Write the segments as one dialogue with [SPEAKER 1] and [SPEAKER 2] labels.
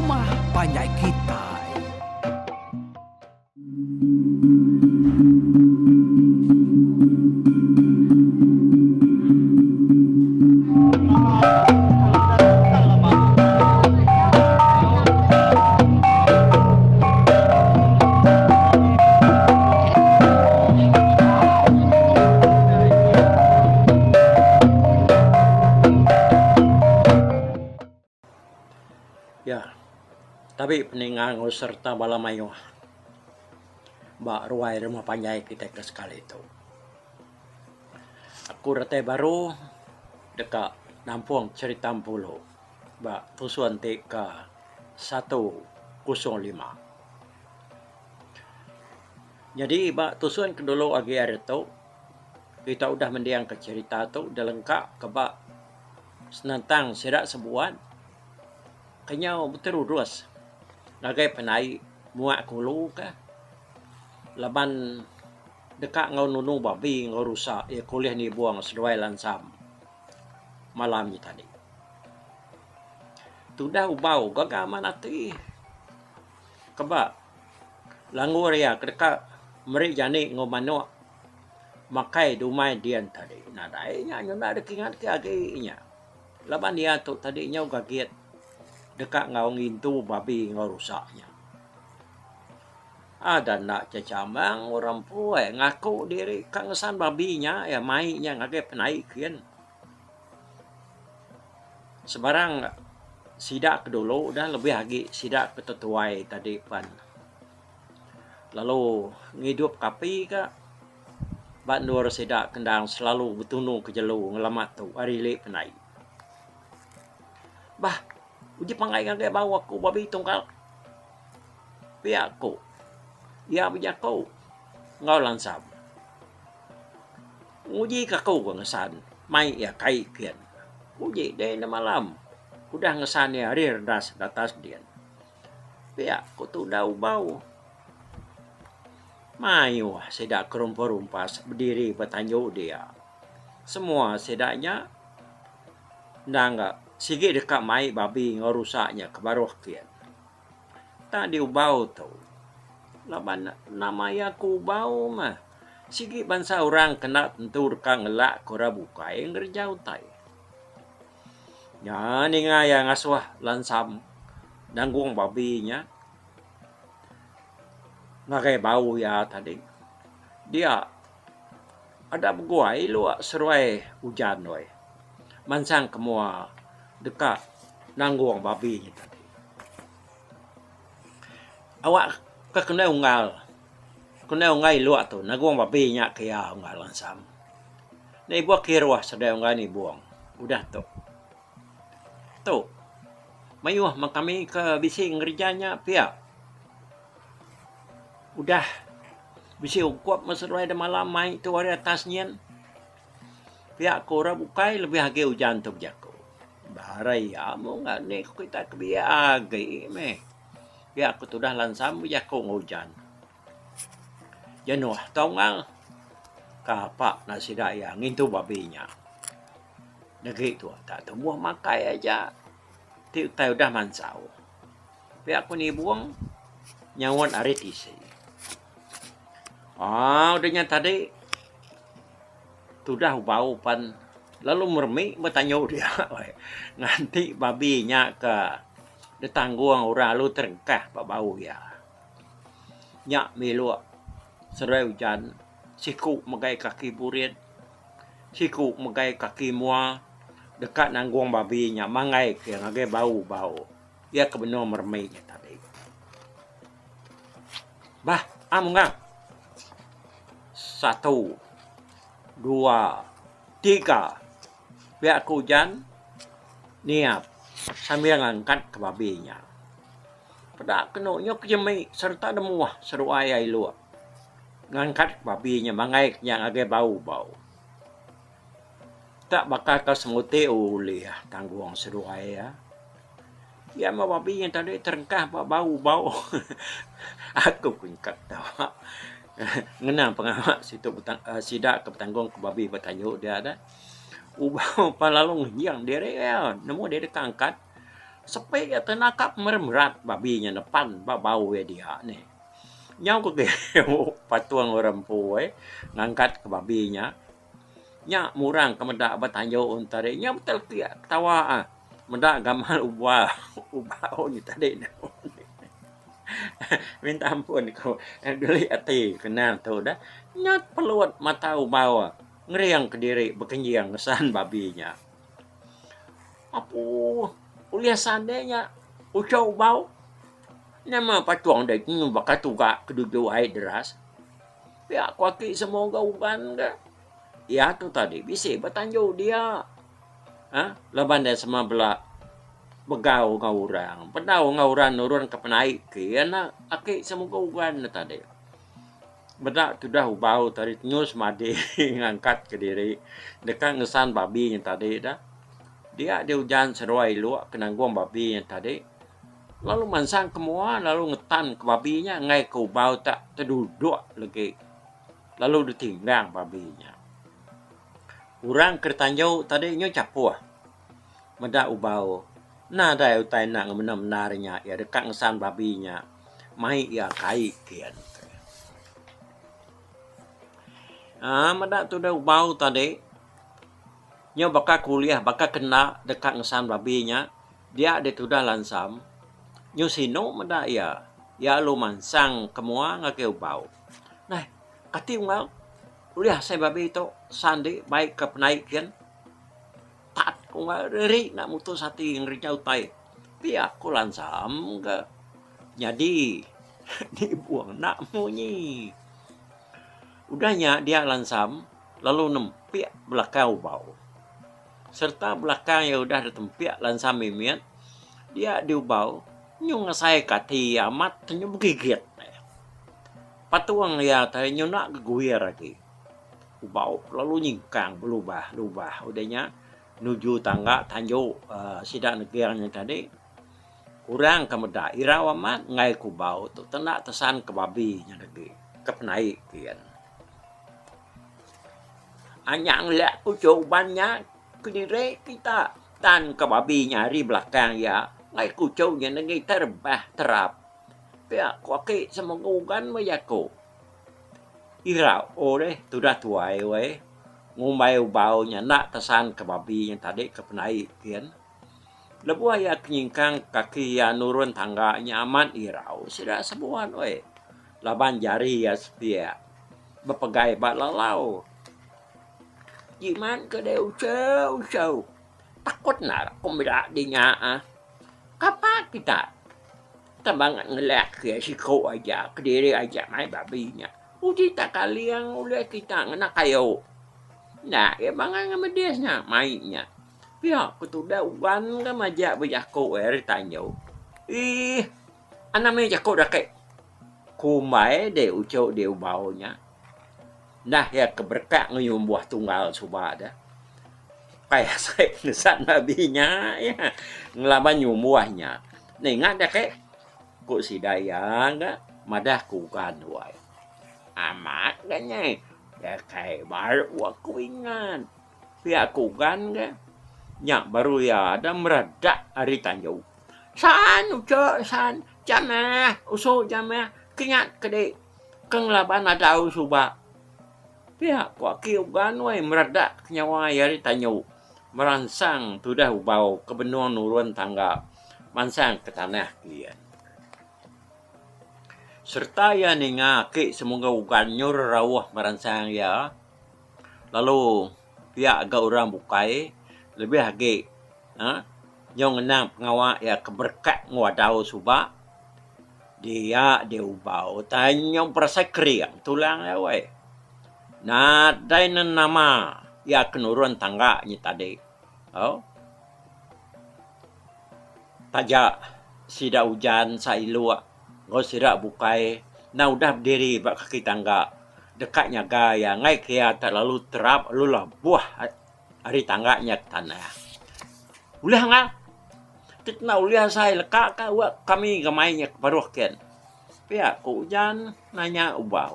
[SPEAKER 1] Rumah Panjai Kitai.
[SPEAKER 2] Ya, tapi peningang serta balamayo ba ruai rumah panjai kita ke sekali itu. Aku rete baru dekat Nampung Cerita Pulau ba tusuan TK 105. Jadi ba tusuan kedulu agi hari itu kita udah mendiang ke cerita tu udah lengkap ke ba senantang serak sebuan kanyau terus nagai penai muak kulu ka laban dekat ngau nunu babi ngau rusak ya kuliah ni buang seduai lansam malam ni tadi tudah ubau gagama nanti keba langur ya dekat meri jani ngau manuk makai dumai dian tadi nadainya nyunda ada kingat ke aginya laban dia tu tadinya gagiet dekat ngau ngintu babi ngau rusaknya. Ada nak cacamang orang puai ngaku diri kangesan babinya ya mainya ngage penai kian. Sebarang sidak dulu udah lebih lagi sidak ketetuai tadi pan. Lalu ngidup kapi ka bat nur sidak kendang selalu betunu ke jelu ngelamat tu ari le penai. Bah uji pangai ngage bawa aku babi tunggal. Pihak aku. Ya bijak kau. Ngau lansam. Uji ka kau ngesan. Mai ya kai kian. Uji deh na malam. Udah ngesan ya rir das datas dian. Pihak aku tu dah ubau. Mayu sedak kerumpa-rumpas berdiri bertanju dia. Semua sedaknya nggak sige dekat mai babi ngau rusaknya kebaruh kian. Tak diubau tu. Laban nama ya ku bau mah. Sige bangsa orang kena tentu dekat ngelak kora bukai ngerjau tai. Ya ni ngaya ngasuh lansam nanggung babinya. Ngagai bau ya tadi. Dia ada beguai luak seruai hujan woi. Mansang kemua dekat nanggung babinya tadi. Awak kena unggal. Kena ungai luak tu nanggung babinya kaya unggal lansam. Ni buat kirwah sedang ungai ni buang. Udah tu. Tu. Mayuh kami ke bising ngerjanya pihak. Udah bising ukup maseruai de malam mai tu hari atasnya. Pihak kora bukai lebih lagi hujan tu jago. Barai ya mau nggak nih kita kebiagi meh. Ya aku tu dah lansam jago hujan. Jenuh tongal kapak nasi daya ngintu babinya. Negeri tu tak temu makai aja. Tiu tahu dah mansau. Pihak aku ni buang nyawan aritisi. Udahnya tadi sudah bau pan lalu mermi bertanya dia nanti babinya ke detangguang orang lu terengkah pak bau ya nyak milu serai hujan siku megai kaki burit siku megai kaki mua dekat nangguang babinya mangai ke ngagai bau ya kebenar merminya tadi bah amungang 1, 2, 3 pihak hujan niap sambil ngangkat ke babinya pada kena nyok jemi serta demuah seru ayai luak ngangkat ke babinya mangai yang agak bau tak bakal ke semuti oleh tangguang seru ayah ya ma babinya tadi terengkah bau aku pun kat tahu ngenang pengawak situ sidak ke petanggung ke babi bertanya dia ada ubah palalu yang dia nemu dia angkat sepi ya tenakap merat babinya depan bau ya dia nih. Nyau ke patuang orang pue ngangkat ke babinya. Nya murang kemedak batanjo untare nya betul kia ketawa mendak gamal ubah ubah ni tadi minta ampun kau geli ati kenal tu dah nyat peluat mata ubah ngeriang ke diri bekenjiang ngesan babinya apu uliah sandenya ucau bau nama patuang dek ni bakat tuga kedudu ai deras ya kuaki semoga uban ke ya tu tadi bisa bertanjau dia laban dia sama belak begau ngawurang pedau ngawuran nurun ke penai kiana aki semoga uban tadi bedak tu dah ubau tadi nyus madi ngangkat ke diri dekat ngesan babi yang tadi dah dia hujan seruai luak kenangguang babi yang tadi lalu mansang kemua lalu ngetan ke babinya ngai ke ubau tak terduduk lagi lalu ditinggang babinya urang kertanjau tadi nyo capua meda ubau na dai utai nak menarnya ya dekat ngesan babinya mai ya kai kian meda tu dah ubau tadi nyo bakal kuliah bakal kena dekat ngesan babinya dia ada tu dah lansam nyo sino meda ya lu mansang kemua ngake ubau nah kati ungau uliah saya babi itu sandi baik ke penaikan tak kung ri nak mutus hati ngerinya utai pia aku lansam ke jadi dibuang nak munyi udahnya dia lansam lalu nempik belakang ubau serta belakang yang udah ditempik lansam mimian dia diubau nyung ngasai kati amat nyung gigit patuang ya tanya nak geguir lagi ubau lalu nyingkang berubah udahnya nuju tangga tanjo sidak negerinya tadi kurang kemeda irawamat ngai kubau tu tenak tesan ke babi nya lagi ke penai kian anyang lek ucobannya kedire kita tan ke babi nyari belakang ya ngai kucau nya lagi terbah terap pia kuaki semogugan mayako ira ore tu dah tuai we ngumbai ubau nya nak tesan ke babi yang tadi ke penai kian lebu ya kenyingkang kaki ya nurun tangga nya aman irau sida sebuan we laban jari ya sepia bepegai bat lalau jiman ke de ucau takut nak kumira dinya kapan kita tambangan ngelak ya siko aja kediri aja mai babinya uji tak kalian oleh kita ngena kayo nah ya bangang ngedesnya mainnya pihak ketuda uban kan majak bejako tanyo aname jako dak kumai de ucau de ubaunya nah ya keberkak ngeyum buah tunggal subada kayak saya nesan babinya ya ngelaban nyumuahnya nengat dak ku si dayang madah ku kan wai amat kayaknya ya kayak baru aku ingat pihak ku kan nyak baru ya ada meredak hari tanjau san ucok san jamah usul jamah kingat kede kenglaban ada usuba pihak ku kiugan wai meredak nyawa hari tanjau merangsang sudah ubau kebenuan nurun tangga mansang ke tanah kian serta ya ninga ke semoga ugan nyur rawah meransang ya lalu pihak agak orang bukai lebih lagi yang ngenang pengawak ya keberkat ngadau suba dia ubau tanya perasa kering tulang ya we nah dainan nama ya kenurun tangga ni tadi tajak sida hujan sailua ngau sirak bukai na udah berdiri bak kaki tangga dekatnya gaya ngai kia tak lalu terap lulah buah hari tangganya tanah ulah ngal titna uliah saya lekak kami gamainya paruh kian pia ku hujan nanya ubah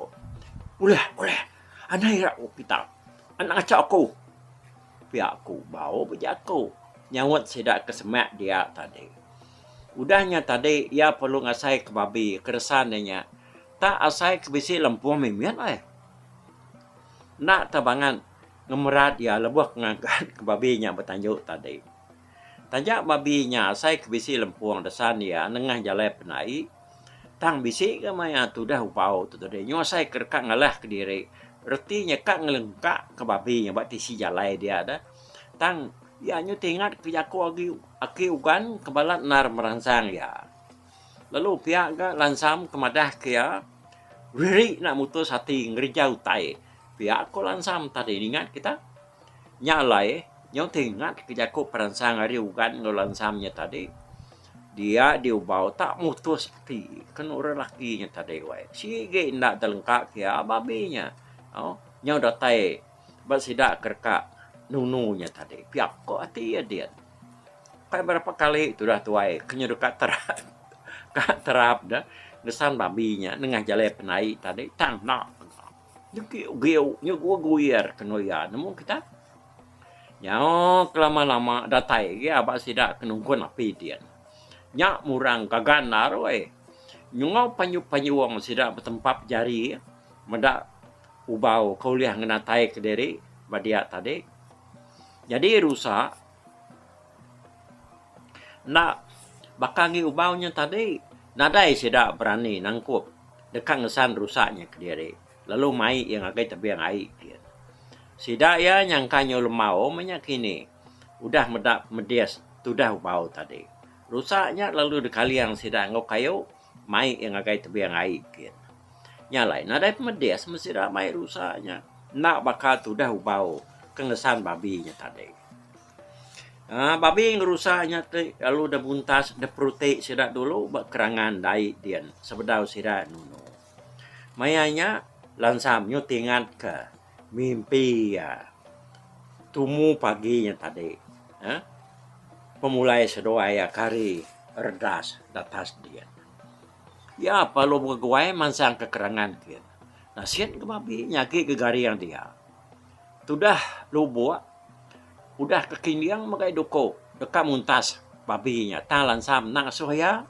[SPEAKER 2] ulah anai rak kita anak acak aku pia aku bau bejako nyawat sidak kesemak dia tadi Udahnya tadi ia perlu ngasai ke babi keresannya. Tak asai ke bisi lempuang mimian nak tabangan ngemerat ya lebuh ngangkat ke babinya bertanjuk tadi. Tanjak babinya asai ke bisi lempuang desan ya nengah jalan penai. Tang bisi ke maya tu dah upau tu tadi. Nyosai kerkak ngalah ke diri. Retinya kak ngelengkak ke babinya buat tisi jalan dia ada. Tang ya nyu tingat ke jaku aki ugan kebalat nar merangsang ya. Lalu pihak ke lansam kemadah ke ya. Riri nak mutus hati ngerijau tai. Pihak ko lansam tadi ingat kita. Nyalai nyu tingat ke jaku perangsang hari ugan ngolansamnya tadi. Dia diubau tak mutus hati. Kan orang lakinya tadi wai. Sige nak terlengkak ke ya babinya. Oh, nyu datai. Bersidak kerkak. Nununya tadi. Piak kok hati ya dia. Kayak berapa kali itu dah tuai. Kena dekat terap dah. Ngesan babinya. Nengah jalan penai tadi. Tang nak. Nyugiu. Nyugua guir. Kena ya. Namun kita. Nyau kelama-lama datai. Ya abak sidak kenungkuan api dia. Nyak murang kagan naroi. Nyungau panyu-panyuang sidak bertempat jari. Medak ubau kauliah ngenatai ke diri. Badia tadi. Jadi rusak. Nak bakangi ubaunya tadi. Nadai tidak berani nangkup. Dekat ngesan rusaknya ke diri. Lalu mai yang agak tebiang air. Sidak ya nyangkanya lemau menyakini. Udah medak medias. Tudah ubau tadi. Rusaknya lalu dekali yang sidak ngok kayu. Mai yang agak tebiang air. Nyalai. Nadai medias mesti dah mai rusaknya. Nak bakal tudah ubau. Kengesan babinya tadi. Babi ngerusaknya lalu dah buntas, dah protek sidak dulu, bak kerangan dai dia. Sebedau sidak nuno. Mayanya lansam nyutingat ke mimpi ya. Tumu paginya tadi. Pemulai sedoa ya kari redas datas dia. Ya perlu berguai mansang kekerangan dia. Nasihat ke babi nyaki ke gari yang dia. Sudah lubuak. Udah kekiniang magai doko. Dekat muntas babinya. Talan sam nang soya.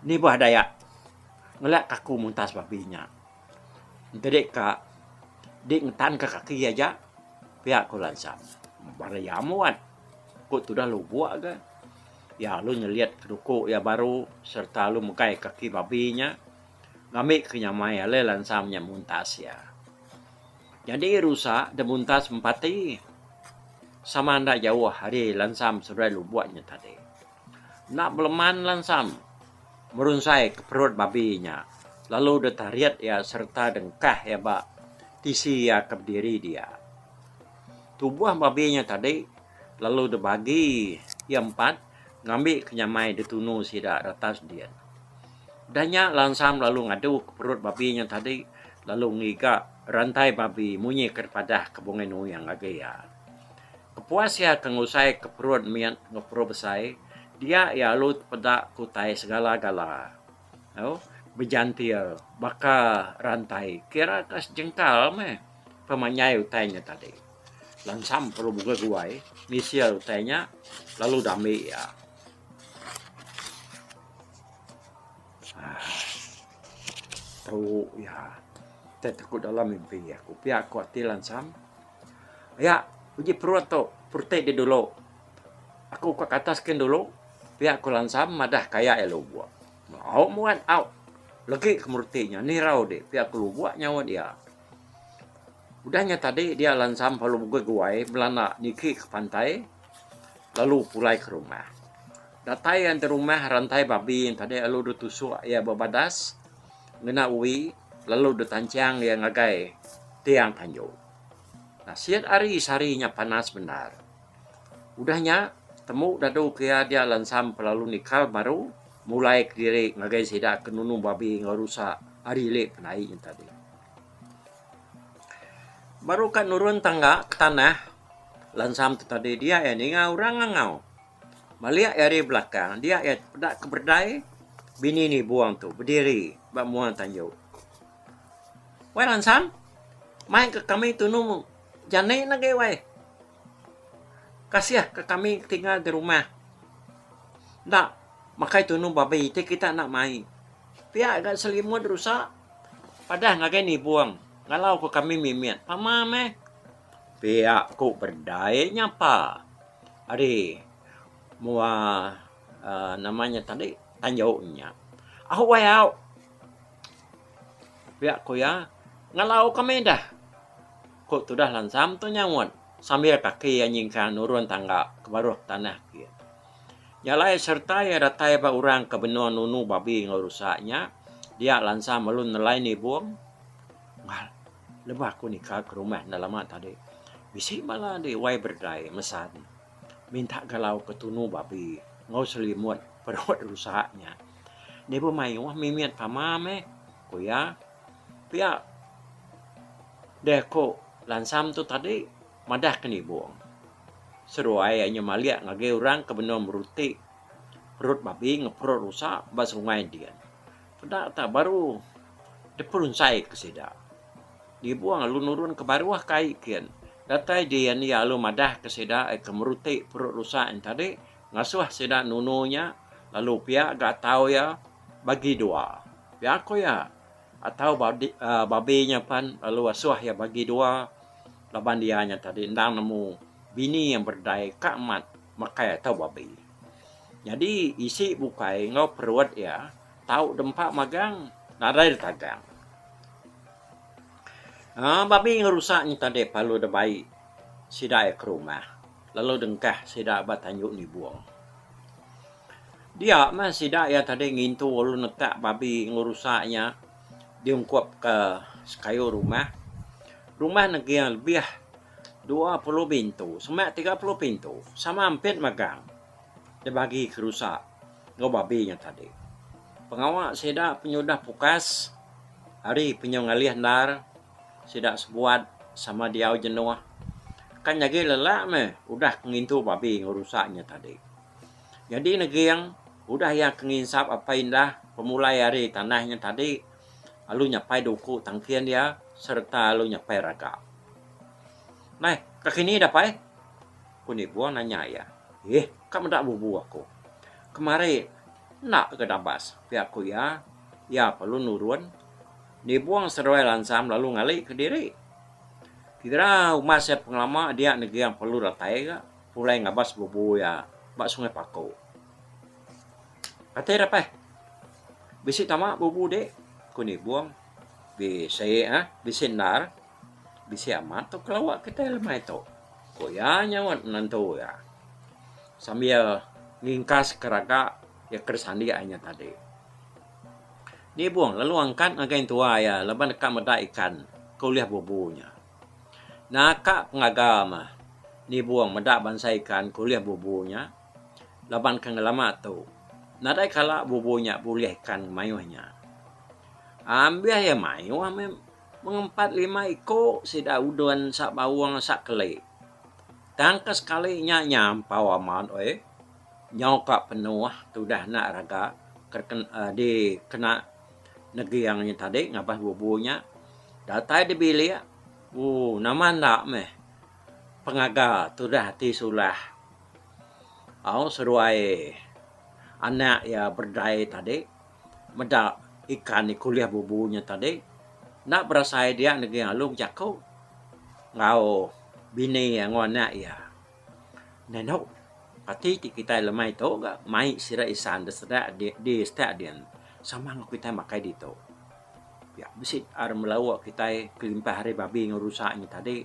[SPEAKER 2] Ni buah dayak. Ngelak kaku muntas babinya. Dedek kak. Dek ngetan ke kaki aja. Pihak ko lansam. Baraya muat. Kok sudah lubuak ke. Ya lu nyeliat ke doko ya baru. Serta lu magai kaki babinya. Ngamik kenyamai ale lansamnya muntas ya. Jadi rusak dan muntas empati. Sama anda jauh hari lansam sudah lu buatnya tadi. Nak beleman lansam. Merunsai ke perut babinya. Lalu detariat ya serta dengkah ya bak. Tisi ya ke diri dia. Tubuh babinya tadi. Lalu dibagi ya 4. Ngambil kenyamai ditunu sidak ratas dia. Danya lansam lalu ngadu ke perut babinya tadi. Lalu ngigak. Rantai babi munyi kepada kebungan yang agak. Kepuas ya kengusai ke perut mian ngepro besai. Dia ya lut pada kutai segala-gala. Berjantil baka rantai. Kira kas jengkal meh. Pemanyai utainya tadi. Lansam perlu buka guai. Misia utainya. Lalu damai ya. Tahu ya. Takut dalam mimpi aku. Pihak aku hati lansam. Ya, uji perut tu. Perut dia dulu. Aku ke ataskan dulu. Pihak aku lansam. Madah kaya elu buat. Mau muat. Lagi kemurtinya. Ni rau deh. Pihak aku buat nyawa dia. Udahnya tadi dia lansam. Kalau buka guai. Melana niki ke pantai. Lalu pulai ke rumah. Datai yang di rumah. Rantai babi yang tadi. Lalu ditusuk. Ya berbadas. Ngena uwi. Lalu ditancang yang ngagai tiang tanjung. Nah, siat hari sarinya panas benar. Udahnya temu dadu kia dia lansam pelalu nikal baru mulai ke diri ngagai sidak kenunu babi ngarusak hari le penai yang tadi. Baru kan nurun tangga ke tanah lansam tadi dia ya ngau orang ngau. Melihat dari belakang dia ya pedak keberdai bini ni buang tu berdiri bak muang tanjung. Wai lansam, main ke kami tunu jane nage wai. Kasih ke kami tinggal di rumah. Nak, makai tunu babi, kita nak mai. Pihak agak selimut rusak. Padah ngagai ni buang. Ngalau ko kami mimiat. Pama meh. Pihak ko berdaya nyapa. Ari, mua namanya tadi tanjaunya. Aku wayau. Pihak ko ya. Ngalau kami dah. Ko tu dah lansam tu nyawon. Sambil kaki yang nyingkan nurun tangga ke baruh tanah kia. Yalai serta ya datai ba orang ke benua nunu babi ngurusaknya. Dia lansa melun nelai ni buang. Ngal, lebah aku nikah ke rumah lama tadi. Bisik malah di wai berdai mesan. Minta galau ke tunu babi. Ngau selimut perut rusaknya. Ni bermain wah mimiat pamame. Kuya. Pia. Deko lansam tu tadi madah ke ni buang. Seruai hanya maliak ngage orang ke benua merutik. Perut babi ngeperut rusak bas rungai dia. Pada tak baru depurun sai ke sida. Dibuang alun nurun ke baruah kai kian. Datai dia ni alu madah ke sida ke merutik perut rusak yang tadi ngasuh sida nununya lalu pihak gak tahu ya bagi dua. Pihak ko ya atau babinya pan lalu asuh ya bagi dua laban dianya tadi ndang nemu bini yang berdaya kamat makai atau babi. Jadi isi bukai ngau perut ya tahu dempak magang nadai tagang. Babi ngerusaknya tadi palu de baik sida ke rumah. Lalu dengkah sida batanyuk ni buang. Dia mah sida ya tadi ngintu lalu netak babi ngerusaknya diungkap ke sekayu rumah. Rumah negeri yang lebih 20 pintu, semak 30 pintu. Sama hampir magang. Dia bagi kerusak ngau babinya tadi. Pengawak sedak penyudah pukas. Hari penyongalih nar. Sedak sebuat sama dia jenuh. Kan lagi lelak meh. Udah ngintu babi ngurusaknya tadi. Jadi negeri yang udah yang kenginsap apa indah. Pemulai hari tanahnya tadi. Lalu nyapai duku tangkian dia. Serta lalu nyapai raga. Nah, kekini dapat. Kuni buang nanya ya. Kamu tak bubu aku. Kemarin nak ke dabas. Pihak ku ya perlu nurun. Dibuang seruai lansam lalu ngali ke diri. Kira umat saya pengalaman dia negeri yang perlu ratai ke. Pulai ngabas bubu ya. Bak sungai Pako. Kata apa? Bisi tamak bubu dek. Kuni buang. Bisi bisi nar. Bisi amat tu kelawak kita lemah itu. Koya nyawat nantu ya. Sambil ngingkas keraga ya kersandi hanya tadi. Ni buang lalu angkat ngagai tua ya leban dekat meda ikan kuliah bubunya. Naka pengagama ni buang meda bansa ikan kuliah bubunya. Leban kang lama tu. Nadai kala bubunya kuliah ikan mayuhnya. Ambil ya mayuh mengempat 5 iko sida udan sak bawang sak kelai. Tangkas kalinya nyampau aman nyokak penuh tu dah nak raga di kena negeri yang tadi ngabah bubunya datai dibili nama ndak meh pengaga tu dah hati sulah seruai anak ya berdaya tadi medak ikan di kuliah bubunya tadi nak berasai dia negeri yang lu jago ngau bini yang anak ya nenok pati kita lemai to ga mai sira isan di stadion sama ngau kita makai dito ya bisit ar melawak kita kelimpah hari babi ngerusaknya tadi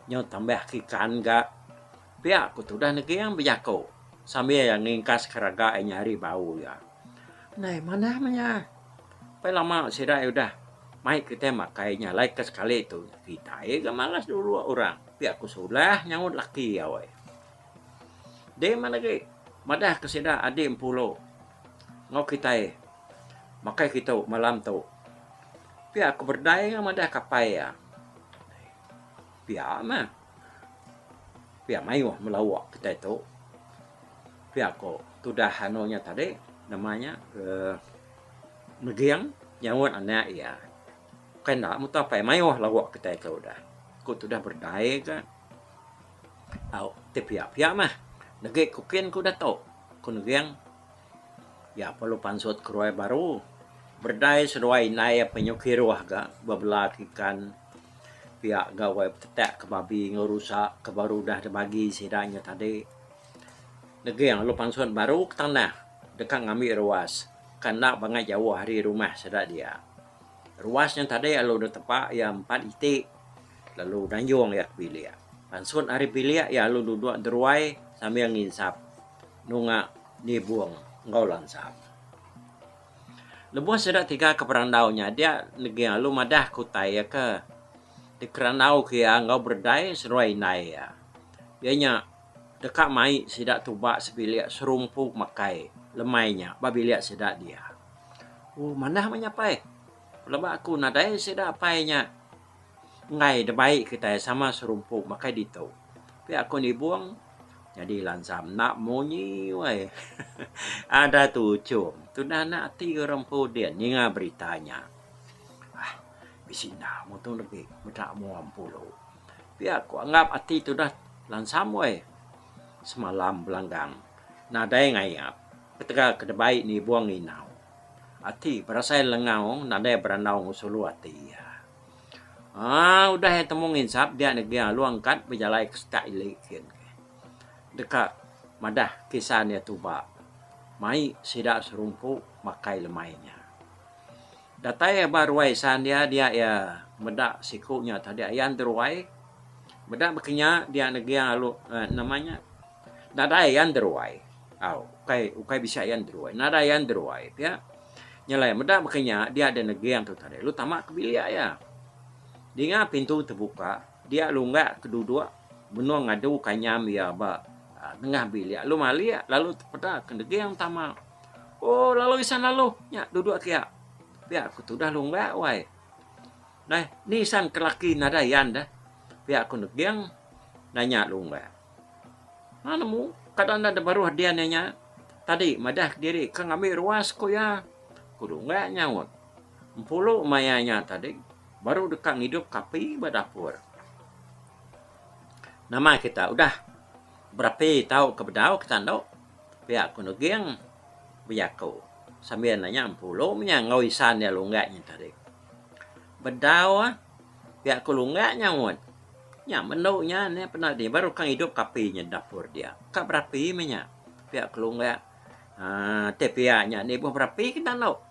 [SPEAKER 2] nyo tambah ikan ga pia aku tu dah negeri yang berjako sambil yang ngingkas keraga nyari bau ya nah mana namanya pai lama sira udah mai kita makainya like sekali itu kita ga malas dulu orang pia aku sulah nyaut laki ya wai de mana ke madah kesida ade 10 ngau kita makai kita malam tu pia aku berdaya madah kapai ya pia mah pia mayu melawak kita itu pia aku tu dah hanonya tadi namanya negiang nyawat anak ya kan nak muta pai mayu lawak kita itu dah aku tu dah berdaya kan au te pia mah negeri kukin ku dato ku negiang Ya perlu pansut keruai baru. Berdai seruai nai penyukiruah ga babelakikan pihak gawai tetek ke babi ngerusak ke baru dah dibagi sidanya tadi. Nege yang lu pansut baru ke tanah dekat ngambil ruas. Kan nak bangai jauh hari rumah sedak dia. Ruasnya tadi lalu udah tepak ya 4 itik. Lalu danjung ya bilik. Pansut hari bilik ya lalu duduk deruai sambil nginsap. Nunga ni buang ngau lansap. Lebuh sedak 3 ke perandaunya dia negi lalu madah kutai ya ke di kerandau kia ngau berdai seruai nai ya. Bianya dekat mai sedak tubak sebilik serumpuk makai lemainya babiliak sedak dia. Oh mana menyapai? Lebak aku nadai sedak apainya. Ngai de baik kita sama serumpuk makai dito. Pi aku ni buang jadi lansam nak monyi wai. Ada tu cum. Tu dah nak 3 rempu dia ninga beritanya. Ah, bisina motor lagi medak mu 60. Pi aku anggap hati tu dah lansam wai. Semalam belanggang. Nadai ngayap. Ketika kedebai ni buang inau. Hati berasa lengau nadai beranau ngusulu hati ya. Udah temu nginsap dia negara lu angkat berjalai ke stak ilekin. Dekat madah kisahnya tuba. Mai sidak serumpuk makai lemainya. Datai baru waisan dia ya medak sikunya tadi ayan teruai. Medak bekenya dia negara lu namanya. Nada ayan teruai. Ukai bisa ayan teruai. Nada ayan teruai ya. Nyalai medak bekenya dia ada negara yang tu tadi. Lu tamak kebilia ya. Dia pintu terbuka, dia lunggak kedua benua ngadu kanyam ya ba tengah bilik. Lu malia lalu terpeda kendegi yang tama. Oh lalu isan lalu nya duduk kia. Pihak aku tu dah lunggak wai. Nah, ni isan kelaki nadayan dah. Pihak aku negiang nanya lunggak. Mana mu? Kadang ada baru hadiah nanya. Tadi madah diri kang ambil ruas ko ya. Kudu enggak nyawat. 10 mayanya tadi. Baru dekat hidup kapi berdapur. Nama kita udah berapa tahu ke bedau kita ndok. Pihak kuno geng biako. Sambil nanya 10 menyangau isan dia lunggaknya tadi. Bedau pihak ku lunggaknya ngon. Nya menuknya ne pernah dia baru kang hidup kapinya dapur dia. Kak berapa menya pihak ku lunggak. Te pihaknya ni berapa kita ndok.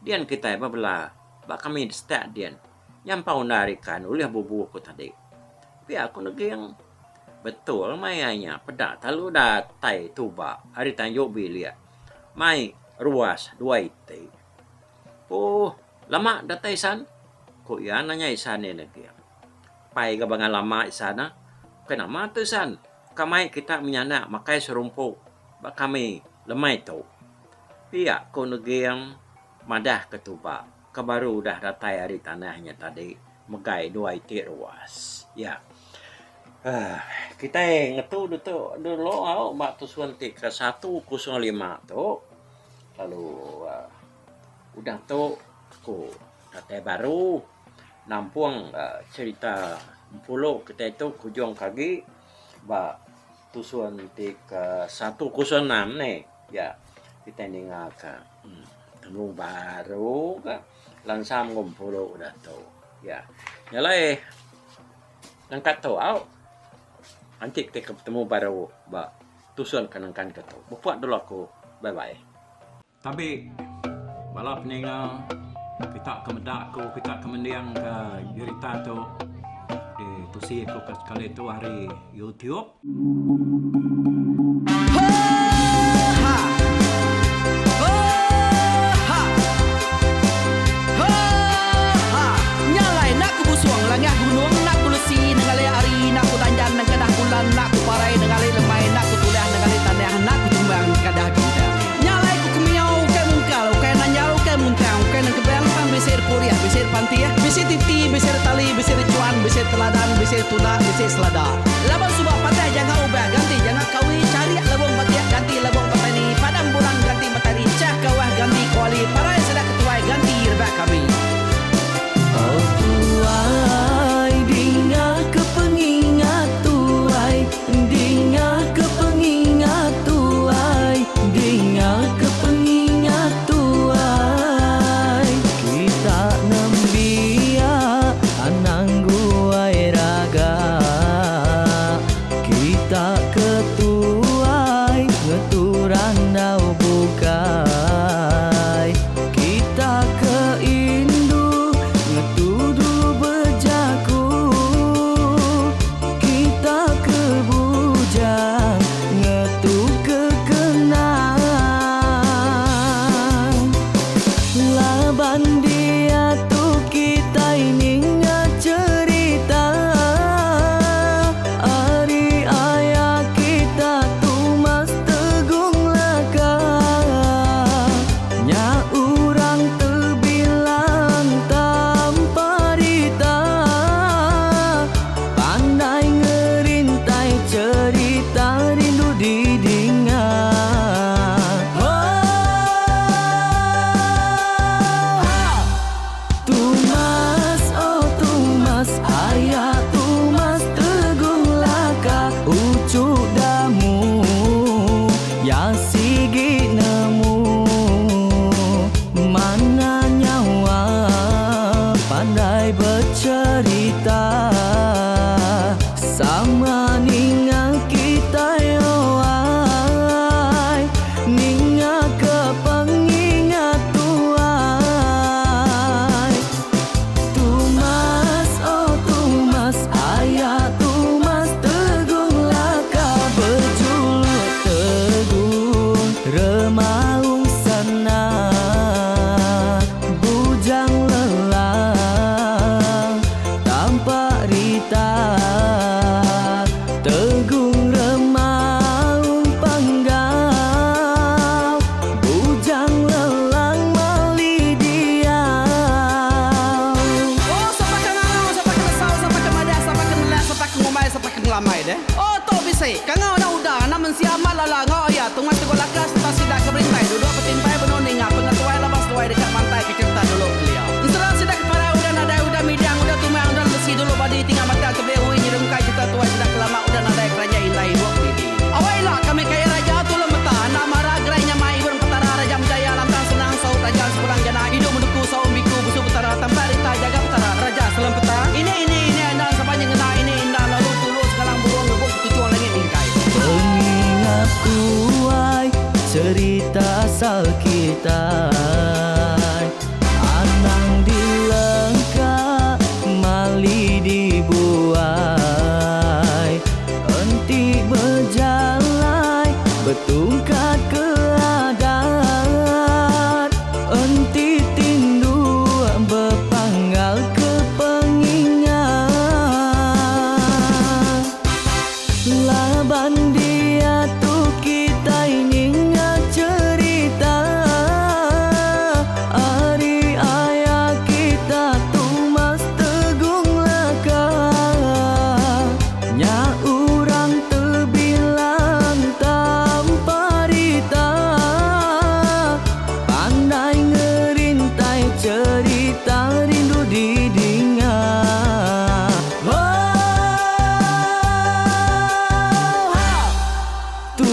[SPEAKER 2] Dian kita belah. Bak kami stat dian. Nyampau narikan oleh bubuku tadi. Tapi aku negeng betul mayanya pedak talu datai tuba hari tanjuk bilia. Mai ruas 2 ite. Oh, lama datai san. Ko ya nanya isan ni negeng. Pai ke bangan lama isana. Kenapa tu san? Kamai kita menyana makai serumpuk. Bak kami lemai tu. Pihak ko negeng madah ketuba. Kebaru dah datai hari tanahnya tadi megai 2 itik ruas. Ya. Kita ngetu dulu mak tu suntik ke 105 tu. Lalu udah tu ku datai baru nampung cerita 10 kita itu kujung kaki ba tu suntik ke 106 nih. Ya. Kita dengarkan. Temu baru ke lansam ngumpul udah tahu ya nyalai angkat tahu nanti kita ketemu baru ba tusun kanangkan ketemu buat dulu aku bye bye tapi balap ninga kita kemedaku kita kemendiang ke cerita tu di tusi aku sekali tu hari YouTube.
[SPEAKER 1] Nak ku parai nengali lemai nak ku tulah nengali tanah nak ku tumbang kadah bintang nyalai ku kemiau ke mungkal ke nanjau ke muntang ke nang kebang pang besir puriah besir pantia besir titi besir tali besir cuan besir teladan besir tuna besir selada laban subah pantai jangan ubah ganti jangan kawi cari labong patia ganti labong petani padam bulan ganti matahari cah kawah ganti kuali parai sedak ketuai ganti rebak kami oh tuai dinga kepengingat Dinga kepengingat tuai, dinga kepengingat
[SPEAKER 3] sakitan. Anang dilengka mali dibuai, enti berjalai betungkat ke adat, enti tindu berpanggal ke pengingat. Laban dia tu kita ingat cerita, hari ayah kita tu mas tegung laka. Nya urang terbilang tanpa rita, pandai ngerintai cerita rindu didingat. Tu